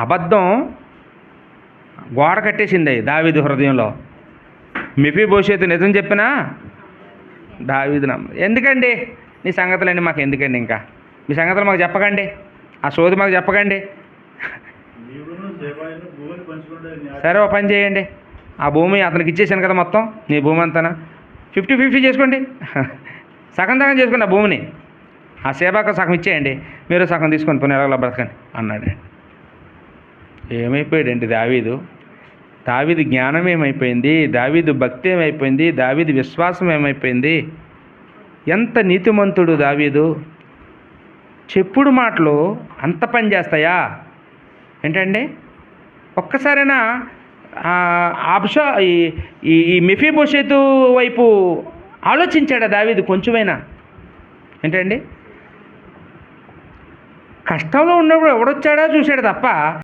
అబద్ధం గోడ కట్టేసింది దావీదు హృదయంలో. మెఫీబోషెతు నిజం చెప్పినా దావీదు ఎందుకండి నీ సంగతులన్నీ మాకు ఎందుకండి, ఇంకా మీ సంగతులు మాకు చెప్పకండి, ఆ సోది మాకు చెప్పకండి. సరే ఓ పని చేయండి, ఆ భూమి అతనికి ఇచ్చేసాను కదా మొత్తం, నీ భూమి అంతా 50-50 చేసుకోండి, సగం సగం చేసుకోండి ఆ భూమిని, ఆ సేబాకు సగం ఇచ్చేయండి, మీరు సగం తీసుకొని పోనీ ఎలాగలా బ్రతకండి అన్నాడు. ఏమైపోయాడండి దావీదు జ్ఞానం ఏమైపోయింది, దావీదు భక్తి ఏమైపోయింది, దావీదు విశ్వాసం ఏమైపోయింది. ఎంత నీతిమంతుడు దావీదు. చెప్పుడు మాటలు అంత పని చేస్తాయా ఏంటండి? ఒక్కసారైనా ఈ మెఫీబోషెతు వైపు ఆలోచించాడా దావీదు కొంచెమైనా? ఏంటండి, కష్టంలో ఉన్నప్పుడు ఎవడొచ్చాడో చూశాడు తప్ప